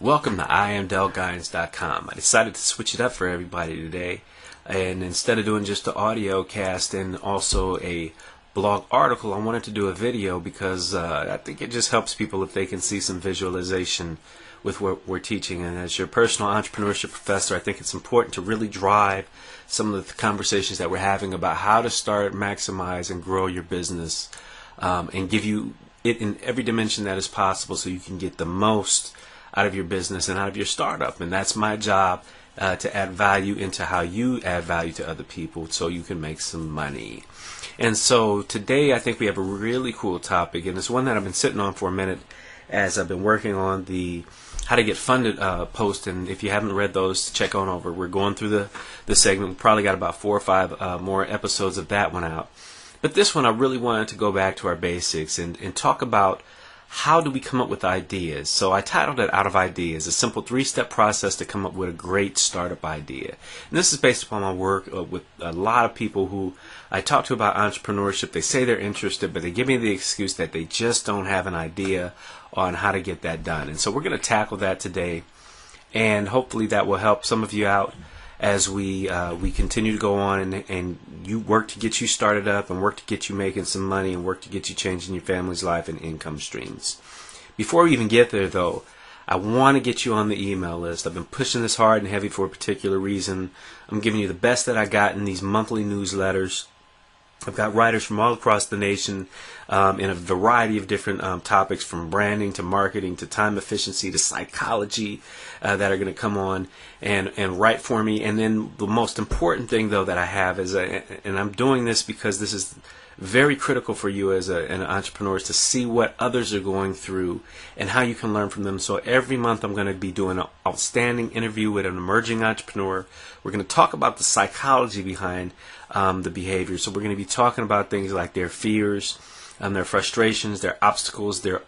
Welcome to IamDaleGuidance.com. I decided to switch it up for everybody today, and instead of doing just the audio cast and also a blog article, I wanted to do a video because I think it just helps people if they can see some visualization with what we're teaching. And as your personal entrepreneurship professor, I think it's important to really drive some of the conversations that we're having about how to start, maximize, and grow your business, and give you it in every dimension that is possible so you can get the most out of your business and out of your startup. And that's my job, to add value into how you add value to other people so you can make some money. And so today I think we have a really cool topic, and it's one that I've been sitting on for a minute as I've been working on the how to get funded post. And if you haven't read those, check on over. We're going through the segment. We probably got about 4 or 5 more episodes of that one out. But this one I really wanted to go back to our basics and talk about how do we come up with ideas. So I titled it Out of Ideas, a simple 3-step process to come up with a great startup idea. And this is based upon my work with a lot of people who I talk to about entrepreneurship. They say they're interested, but they give me the excuse that they just don't have an idea on how to get that done. And so we're going to tackle that today, and hopefully that will help some of you out as we continue to go on and you work to get you started up and work to get you making some money and work to get you changing your family's life and income streams. Before we even get there, though, I want to get you on the email list. I've been pushing this hard and heavy for a particular reason. I'm giving you the best that I got in these monthly newsletters. I've got writers from all across the nation in a variety of different topics, from branding to marketing to time efficiency to psychology, that are going to come on and write for me. And then the most important thing, though, that I have is, and I'm doing this because this is very critical for you as an entrepreneur, is to see what others are going through and how you can learn from them. So every month I'm going to be doing an outstanding interview with an emerging entrepreneur. We're going to talk about the psychology behind the behavior. So we're going to be talking about things like their fears, their frustrations, their obstacles, their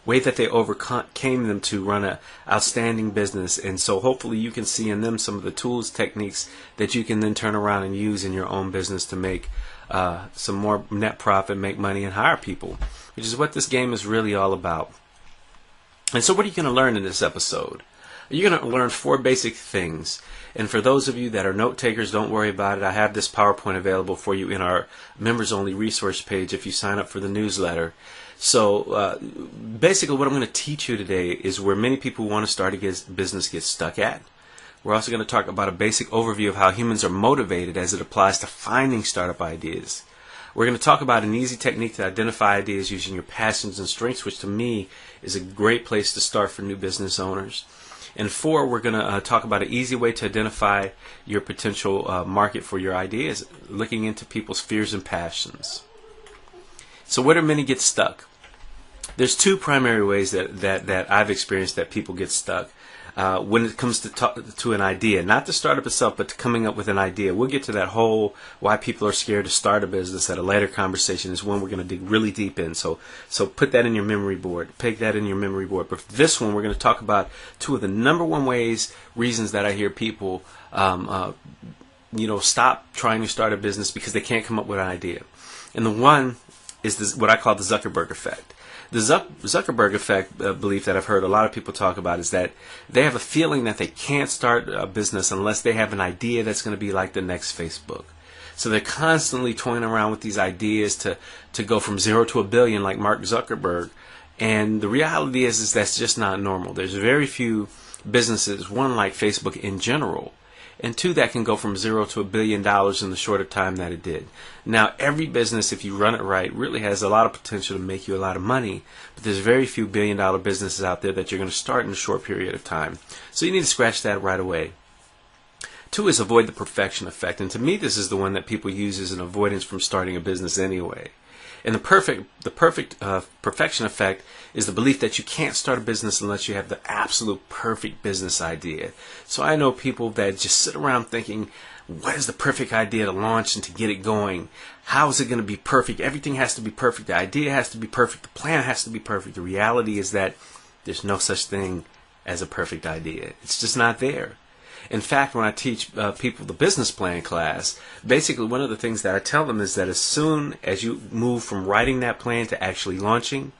way that they overcame them to run an outstanding business. And so hopefully you can see in them some of the tools, techniques that you can then turn around and use in your own business to make some more net profit, make money, and hire people, which is what this game is really all about. And so what are you going to learn in this episode? You're going to learn 4 basic things. And for those of you that are note takers, don't worry about it. I have this PowerPoint available for you in our members only resource page if you sign up for the newsletter. So basically what I'm going to teach you today is where many people who want to start a business get stuck at. We're also going to talk about a basic overview of how humans are motivated as it applies to finding startup ideas. We're going to talk about an easy technique to identify ideas using your passions and strengths, which to me is a great place to start for new business owners. And 4, we're going to talk about an easy way to identify your potential market for your ideas, looking into people's fears and passions. So where do many get stuck? There's 2 primary ways that I've experienced that people get stuck when it comes to an idea. Not the startup itself, but to coming up with an idea. We'll get to that whole why people are scared to start a business at a later conversation. Is one we're going to dig really deep in. So put that in your memory board. Peg that in your memory board. But for this one, we're going to talk about 2 of the number 1 reasons that I hear people stop trying to start a business because they can't come up with an idea. And the one is what I call the Zuckerberg effect. The Zuckerberg effect belief that I've heard a lot of people talk about is that they have a feeling that they can't start a business unless they have an idea that's going to be like the next Facebook. So they're constantly toying around with these ideas to go from 0 to $1 billion like Mark Zuckerberg. And the reality is that's just not normal. There's very few businesses, one like Facebook in general, and 2 that can go from 0 to $1 billion in the shorter time that it did. Now, every business, if you run it right, really has a lot of potential to make you a lot of money. But there's very few billion-dollar businesses out there that you're going to start in a short period of time. So you need to scratch that right away. 2 is avoid the perfection effect. And to me, this is the one that people use as an avoidance from starting a business anyway. And the perfection effect is the belief that you can't start a business unless you have the absolute perfect business idea. So I know people that just sit around thinking, what is the perfect idea to launch and to get it going? How is it going to be perfect? Everything has to be perfect. The idea has to be perfect. The plan has to be perfect. The reality is that there's no such thing as a perfect idea. It's just not there. In fact, when I teach people the business plan class, basically one of the things that I tell them is that as soon as you move from writing that plan to actually launching,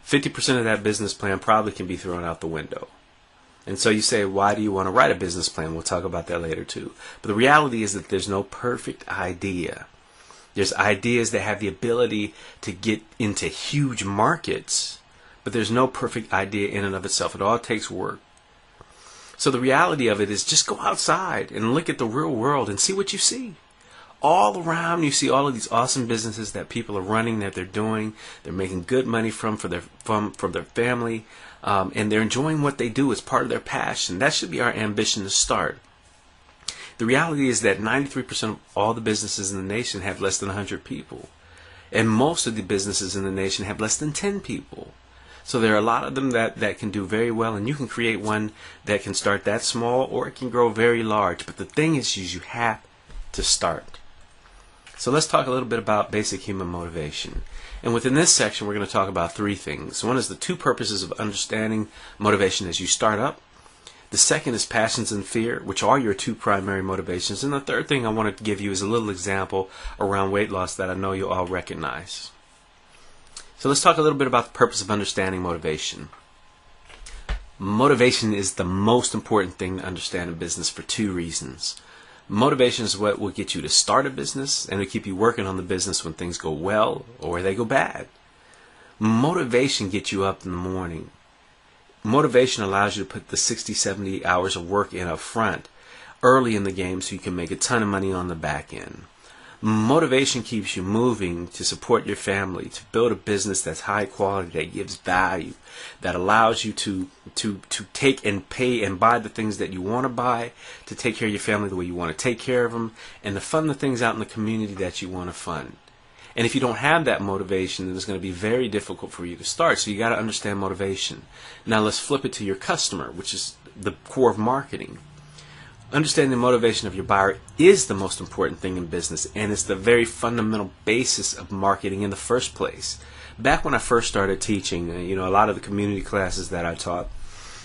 50% of that business plan probably can be thrown out the window. And so you say, why do you want to write a business plan? We'll talk about that later too. But the reality is that there's no perfect idea. There's ideas that have the ability to get into huge markets, but there's no perfect idea in and of itself. It all takes work. So the reality of it is just go outside and look at the real world and see what you see. All around you see all of these awesome businesses that people are running, that they're doing. They're making good money from their family, and they're enjoying what they do as part of their passion. That should be our ambition to start. The reality is that 93% of all the businesses in the nation have less than 100 people. And most of the businesses in the nation have less than 10 people. So there are a lot of them that can do very well, and you can create one that can start that small or it can grow very large. But the thing is you have to start. So let's talk a little bit about basic human motivation. And within this section, we're going to talk about three things. One is the two purposes of understanding motivation as you start up. The second is passions and fear, which are your two primary motivations. And the third thing I want to give you is a little example around weight loss that I know you all recognize. So let's talk a little bit about the purpose of understanding motivation. Motivation is the most important thing to understand in business for two reasons. Motivation is what will get you to start a business and to keep you working on the business when things go well or they go bad. Motivation gets you up in the morning. Motivation allows you to put the 60, 70 hours of work in up front early in the game so you can make a ton of money on the back end. Motivation keeps you moving to support your family, to build a business that's high quality, that gives value, that allows you to take and pay and buy the things that you want to buy, to take care of your family the way you want to take care of them, and to fund the things out in the community that you want to fund. And if you don't have that motivation, then it's going to be very difficult for you to start. So you got to understand motivation. Now let's flip it to your customer, which is the core of marketing. Understanding the motivation of your buyer is the most important thing in business, and it's the very fundamental basis of marketing in the first place. Back when I first started teaching, a lot of the community classes that I taught,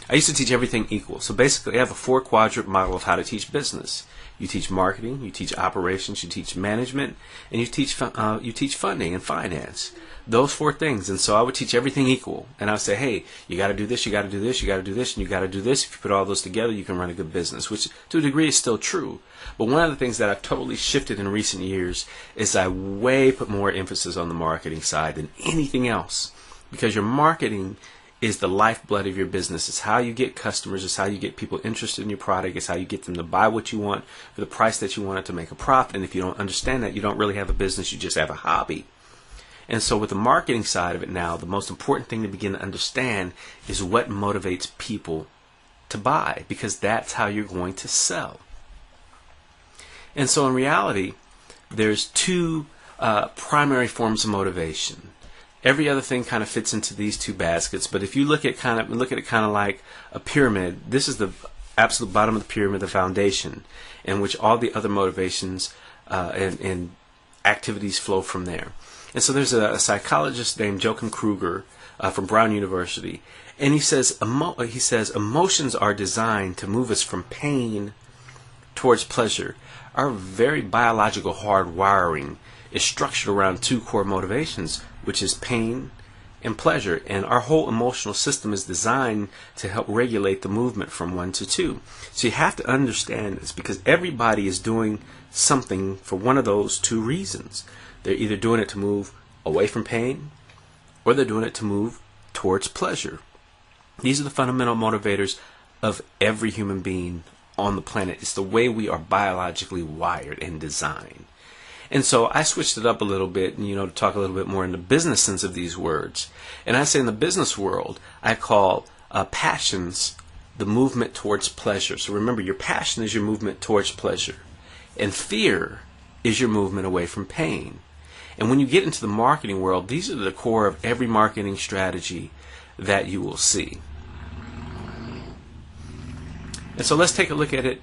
I used to teach everything equal. So basically, I have a 4-quadrant model of how to teach business. You teach marketing, you teach operations, you teach management, and you teach funding and finance. Those 4 things. And so I would teach everything equal. And I would say, hey, you got to do this, you got to do this, you got to do this, and you got to do this. If you put all those together, you can run a good business, which to a degree is still true. But one of the things that I've totally shifted in recent years is I put more emphasis on the marketing side than anything else. Because your marketing is the lifeblood of your business. It's how you get customers. It's how you get people interested in your product. It's how you get them to buy what you want for the price that you want it to make a profit. And if you don't understand that, you don't really have a business. You just have a hobby. And so with the marketing side of it now, the most important thing to begin to understand is what motivates people to buy, because that's how you're going to sell. And so in reality, there's 2 primary forms of motivation. Every other thing kind of fits into these 2 baskets, but if you look at it kind of like a pyramid, this is the absolute bottom of the pyramid, the foundation, in which all the other motivations and activities flow from there. And so there's a psychologist named Joachim Kruger from Brown University, and he says emotions are designed to move us from pain towards pleasure. Our very biological hardwiring is structured around 2 core motivations, which is pain and pleasure. And our whole emotional system is designed to help regulate the movement from 1 to 2. So you have to understand this, because everybody is doing something for one of those 2 reasons. They're either doing it to move away from pain, or they're doing it to move towards pleasure. These are the fundamental motivators of every human being on the planet. It's the way we are biologically wired and designed. And so I switched it up a little bit, to talk a little bit more in the business sense of these words. And I say in the business world, I call passions the movement towards pleasure. So remember, your passion is your movement towards pleasure. And fear is your movement away from pain. And when you get into the marketing world, these are the core of every marketing strategy that you will see. And so let's take a look at it.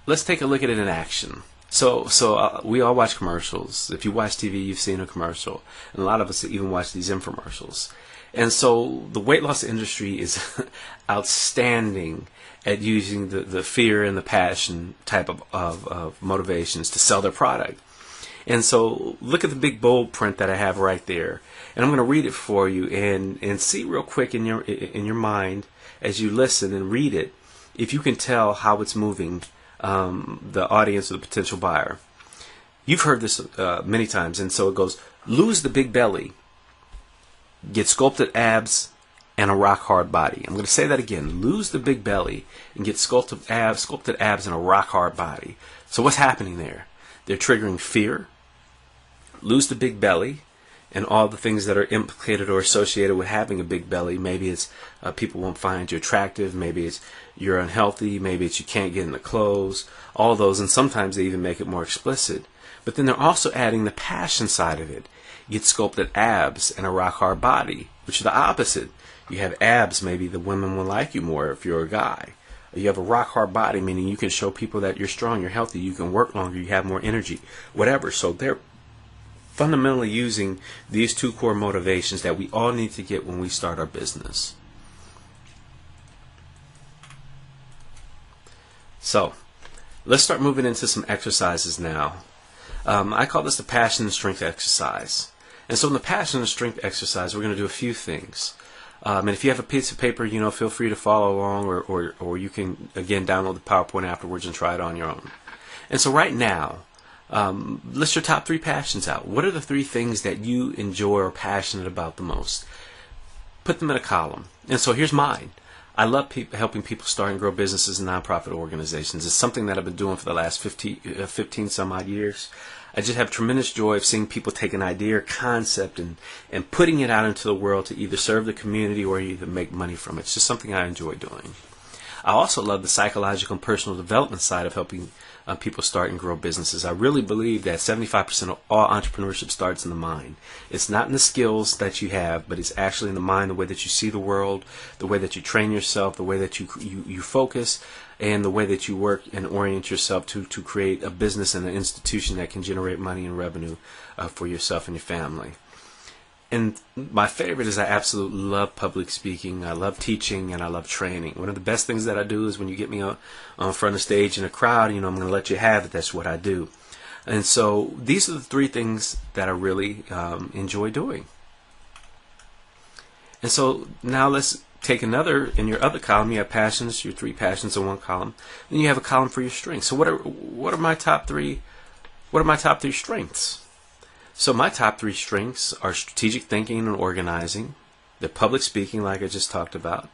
Let's take a look at it in action. So we all watch commercials. If you watch TV, you've seen a commercial. And a lot of us even watch these infomercials. And so the weight loss industry is outstanding at using the fear and the passion type of motivations to sell their product. And so look at the big bold print that I have right there. And I'm going to read it for you and see real quick in your mind as you listen and read it, if you can tell how it's moving the audience or the potential buyer. You've heard this many times, and so it goes, lose the big belly, get sculpted abs, and a rock hard body. I'm going to say that again. Lose the big belly and get sculpted abs and a rock hard body. So what's happening there? They're triggering fear, lose the big belly, and all the things that are implicated or associated with having a big belly. Maybe it's people won't find you attractive. Maybe it's you're unhealthy. Maybe it's you can't get in the clothes. All those, and sometimes they even make it more explicit. But then they're also adding the passion side of it. You get sculpted abs and a rock hard body, which is the opposite. You have abs, maybe the women will like you more if you're a guy. You have a rock hard body, meaning you can show people that you're strong, you're healthy, you can work longer, you have more energy, whatever. So they're fundamentally using these two core motivations that we all need to get when we start our business. So let's start moving into some exercises now. I call this the passion and strength exercise. And so in the passion and strength exercise, we're going to do a few things. And if you have a piece of paper, feel free to follow along, or you can, again, download the PowerPoint afterwards and try it on your own. And so right now, list your top 3 passions out. What are the 3 things that you enjoy or are passionate about the most? Put them in a column. And so here's mine. I love helping people start and grow businesses and nonprofit organizations. It's something that I've been doing for the last 15 some odd years. I just have tremendous joy of seeing people take an idea or concept and putting it out into the world to either serve the community or either make money from it. It's just something I enjoy doing. I also love the psychological and personal development side of helping people start and grow businesses. I really believe that 75% of all entrepreneurship starts in the mind. It's not in the skills that you have, but it's actually in the mind, the way that you see the world, the way that you train yourself, the way that you focus, and the way that you work and orient yourself to create a business and an institution that can generate money and revenue for yourself and your family. And my favorite is I absolutely love public speaking. I love teaching, and I love training. One of the best things that I do is when you get me on front of stage in a crowd, I'm going to let you have it. That's what I do. And so these are the 3 things that I really enjoy doing. And so now let's take another. In your other column, you have passions, your 3 passions in one column. Then you have a column for your strengths. So what are my top 3? What are my top 3 strengths? So my top 3 strengths are strategic thinking and organizing, the public speaking like I just talked about,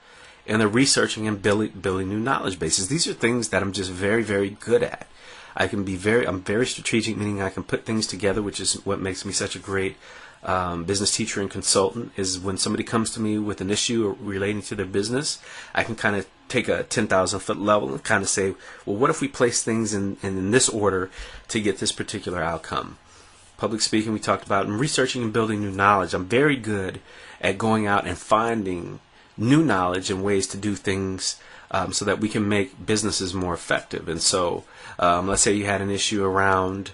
and the researching and building new knowledge bases. These are things that I'm just very, very good at. I'm very strategic, meaning I can put things together, which is what makes me such a great business teacher and consultant, is when somebody comes to me with an issue relating to their business, I can kind of take a 10,000 foot level and kind of say, well, what if we place things in this order to get this particular outcome? Public speaking we talked about, and researching and building new knowledge. I'm very good at going out and finding new knowledge and ways to do things so that we can make businesses more effective. And so let's say you had an issue around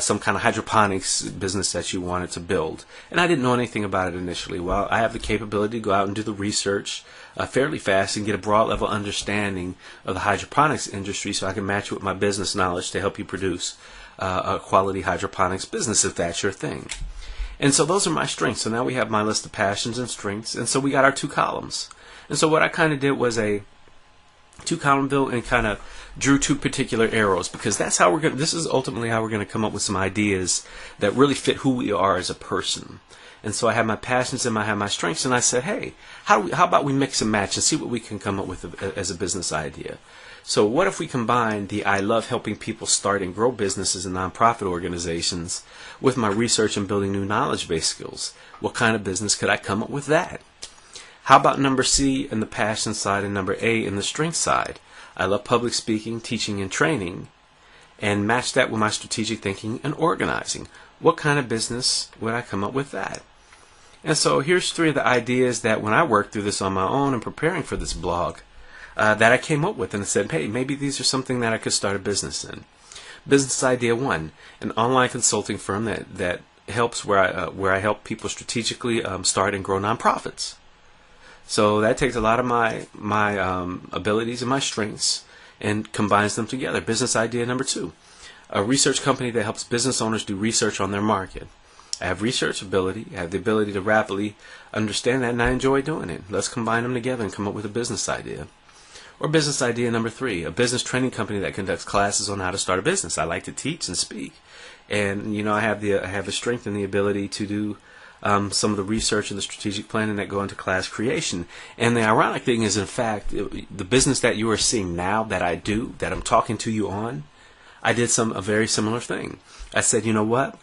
some kind of hydroponics business that you wanted to build, and I didn't know anything about it initially. Well, I have the capability to go out and do the research fairly fast and get a broad level understanding of the hydroponics industry so I can match it with my business knowledge to help you produce a quality hydroponics business if that's your thing. And so those are my strengths. So now we have my list of passions and strengths, and so we got our 2 columns. And so what I kind of did was a 2-column build and kind of drew 2 particular arrows, because that's how this is ultimately how we're going to come up with some ideas that really fit who we are as a person. And so I have my passions and I have my strengths, and I said, hey, how about we mix and match and see what we can come up with as a business idea. So what if we combine the I love helping people start and grow businesses and nonprofit organizations with my research and building new knowledge-based skills? What kind of business could I come up with that? How about number C in the passion side and number A in the strength side? I love public speaking, teaching, and training, and match that with my strategic thinking and organizing. What kind of business would I come up with that? And so here's 3 of the ideas that when I worked through this on my own and preparing for this blog, that I came up with, and I said, hey, maybe these are something that I could start a business in. Business idea 1, an online consulting firm that helps where I help people strategically start and grow nonprofits. So that takes a lot of my abilities and my strengths and combines them together. Business idea number 2, a research company that helps business owners do research on their market. I have research ability, I have the ability to rapidly understand that, and I enjoy doing it. Let's combine them together and come up with a business idea. Or business idea number 3, a business training company that conducts classes on how to start a business. I like to teach and speak, and I have the strength and the ability to do some of the research and the strategic planning that go into class creation. And the ironic thing is, in fact, the business that you are seeing now that I do, that I'm talking to you on, I did a very similar thing. I said, you know what?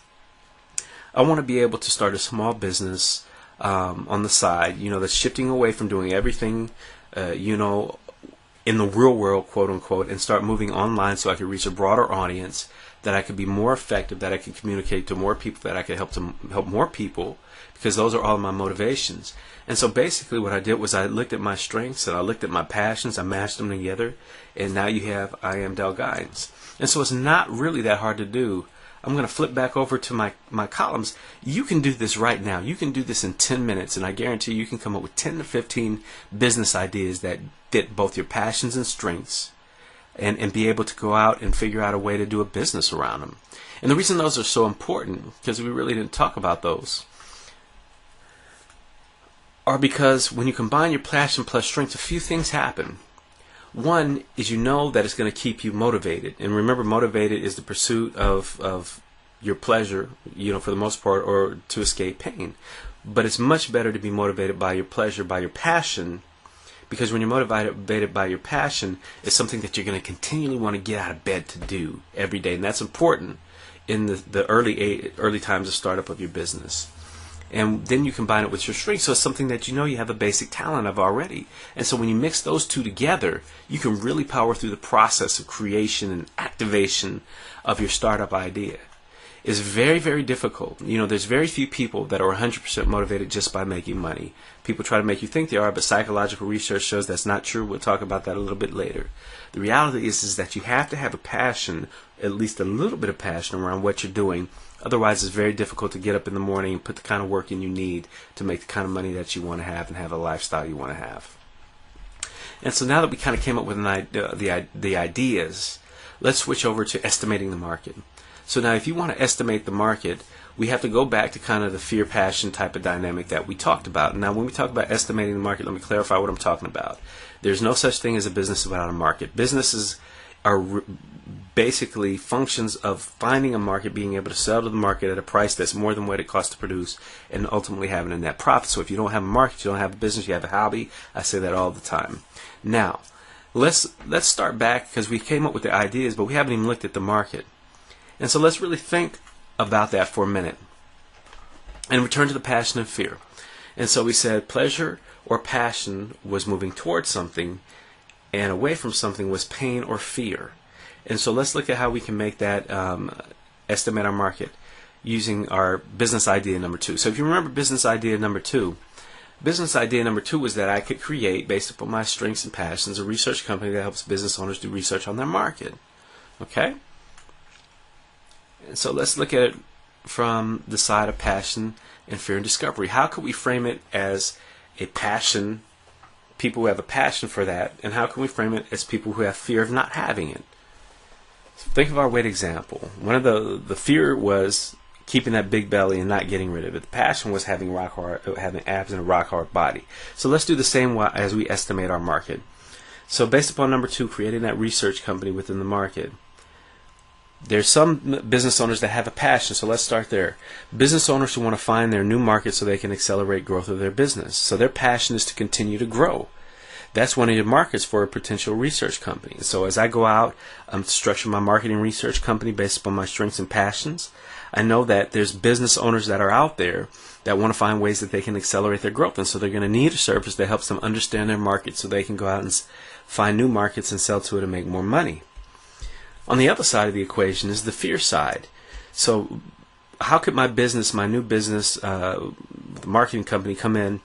I want to be able to start a small business on the side, that's shifting away from doing everything, in the real world, quote unquote, and start moving online so I could reach a broader audience, that I could be more effective, that I could communicate to more people, that I could help more people, because those are all my motivations. And so basically what I did was I looked at my strengths and I looked at my passions, I matched them together, and now you have I Am Del Guidance. And so it's not really that hard to do. I'm going to flip back over to my columns. You can do this right now. You can do this in 10 minutes, and I guarantee you can come up with 10 to 15 business ideas that fit both your passions and strengths, and be able to go out and figure out a way to do a business around them. And the reason those are so important, because we really didn't talk about those, are because when you combine your passion plus strength, a few things happen. One is that it's going to keep you motivated. And remember, motivated is the pursuit of your pleasure, for the most part, or to escape pain. But it's much better to be motivated by your pleasure, by your passion, because when you're motivated by your passion, it's something that you're going to continually want to get out of bed to do every day. And that's important in the early times of startup of your business. And then you combine it with your strength, so it's something that you have a basic talent of already. And so when you mix those two together, you can really power through the process of creation and activation of your startup idea. It's very, very difficult. There's very few people that are 100% motivated just by making money. People try to make you think they are, but psychological research shows that's not true. We'll talk about that a little bit later. The reality is that you have to have a passion, at least a little bit of passion around what you're doing. Otherwise, it's very difficult to get up in the morning and put the kind of work in you need to make the kind of money that you want to have and have a lifestyle you want to have. And so now that we kind of came up with the ideas, let's switch over to estimating the market. So now if you want to estimate the market, we have to go back to kind of the fear-passion type of dynamic that we talked about. Now, when we talk about estimating the market, let me clarify what I'm talking about. There's no such thing as a business without a market. Businesses are basically functions of finding a market, being able to sell to the market at a price that's more than what it costs to produce, and ultimately having a net profit. So if you don't have a market, you don't have a business, you have a hobby. I say that all the time. Now, let's start back, because we came up with the ideas, but we haven't even looked at the market. And so let's really think about that for a minute and return to the passion and fear. And so we said pleasure or passion was moving towards something, and away from something was pain or fear. And so let's look at how we can make that estimate our market using our business idea number 2. So if you remember business idea number 2 was that I could create, based upon my strengths and passions, a research company that helps business owners do research on their market. Okay? And so let's look at it from the side of passion and fear and discovery. How could we frame it as a passion, people who have a passion for that, and how can we frame it as people who have fear of not having it? Think of our weight example. One of the fear was keeping that big belly and not getting rid of it. The passion was having abs and a rock hard body. So let's do the same as we estimate our market. So based upon number 2, creating that research company within the market. There's some business owners that have a passion, so let's start there. Business owners who want to find their new market so they can accelerate growth of their business. So their passion is to continue to grow. That's one of your markets for a potential research company. So as I go out, I'm structuring my marketing research company based upon my strengths and passions. I know that there's business owners that are out there that want to find ways that they can accelerate their growth. And so they're going to need a service that helps them understand their market so they can go out and find new markets and sell to it and make more money. On the other side of the equation is the fear side. So how could my business, my new business, the marketing company come in,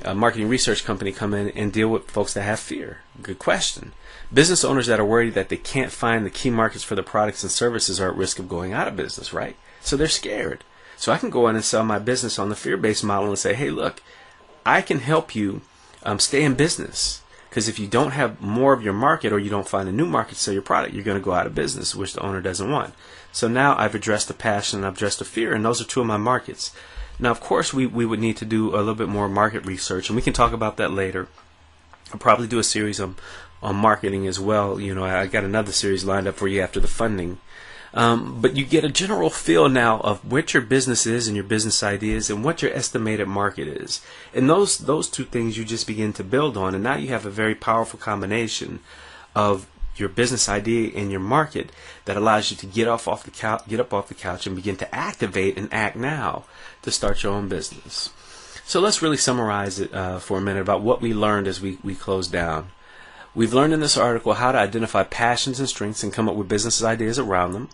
a marketing research company come in and deal with folks that have fear? Good question. Business owners that are worried that they can't find the key markets for their products and services are at risk of going out of business, right? So they're scared. So I can go in and sell my business on the fear-based model and say, hey, look, I can help you stay in business. Because if you don't have more of your market, or you don't find a new market to sell your product, you're going to go out of business, which the owner doesn't want. So now I've addressed the passion and I've addressed the fear, and those are two of my markets. Now, of course, we would need to do a little bit more market research, and we can talk about that later. I'll probably do a series on marketing as well. You know, I got another series lined up for you after the funding. But you get a general feel now of what your business is and your business ideas and what your estimated market is. And those two things you just begin to build on, and now you have a very powerful combination of your business idea and your market that allows you to get up off the couch and begin to activate and act now to start your own business. So let's really summarize it for a minute about what we learned as we closed down. We've learned in this article how to identify passions and strengths and come up with business ideas around them.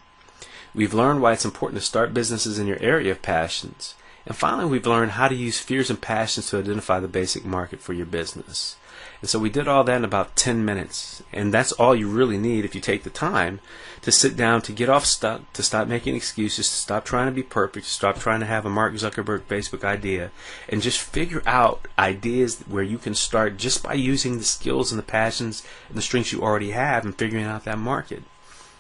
We've learned why it's important to start businesses in your area of passions. And finally, we've learned how to use fears and passions to identify the basic market for your business. And so we did all that in about 10 minutes. And that's all you really need if you take the time to sit down, to get off stuck, to stop making excuses, to stop trying to be perfect, to stop trying to have a Mark Zuckerberg Facebook idea, and just figure out ideas where you can start just by using the skills and the passions and the strengths you already have and figuring out that market.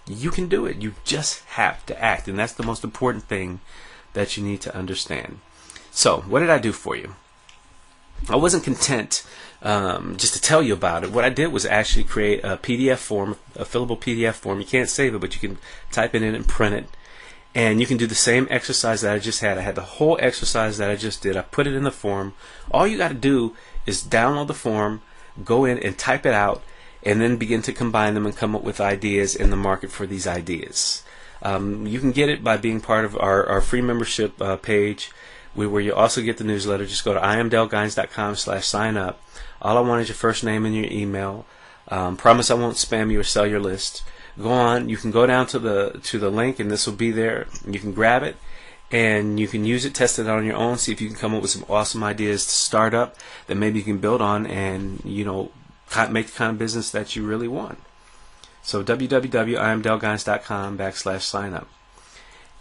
You can do it. You just have to act. And that's the most important thing that you need to understand. So, what did I do for you? I wasn't content just to tell you about it. What I did was actually create a PDF form, a fillable PDF form. You can't save it, but you can type it in and print it. And you can do the same exercise that I just had. I had the whole exercise that I just did. I put it in the form. All you got to do is download the form, go in and type it out, and then begin to combine them and come up with ideas in the market for these ideas. You can get it by being part of our free membership page, where you also get the newsletter. Just go to imdaleguines.com/sign up. All I want is your first name and your email. Promise I won't spam you or sell your list. Go on. You can go down to the link, and this will be there. You can grab it, and you can use it, test it on your own, see if you can come up with some awesome ideas to start up that maybe you can build on, and make the kind of business that you really want. So www.imdaleguines.com/sign up.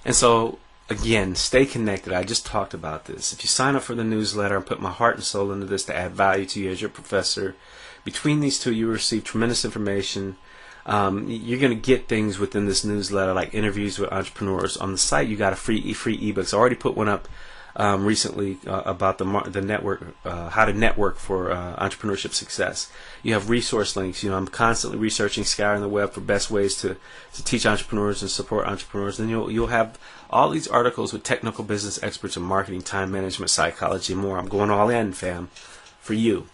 And so again, stay connected. I just talked about this. If you sign up for the newsletter and put my heart and soul into this to add value to you as your professor, between these two you receive tremendous information. You're going to get things within this newsletter like interviews with entrepreneurs. On the site you got a free ebooks. I already put one up recently about the network, how to network for entrepreneurship success. You have resource links. I'm constantly researching, scouring the web for best ways to teach entrepreneurs and support entrepreneurs. Then you'll have all these articles with technical business experts in marketing, time management, psychology, and more. I'm going all in, fam, for you.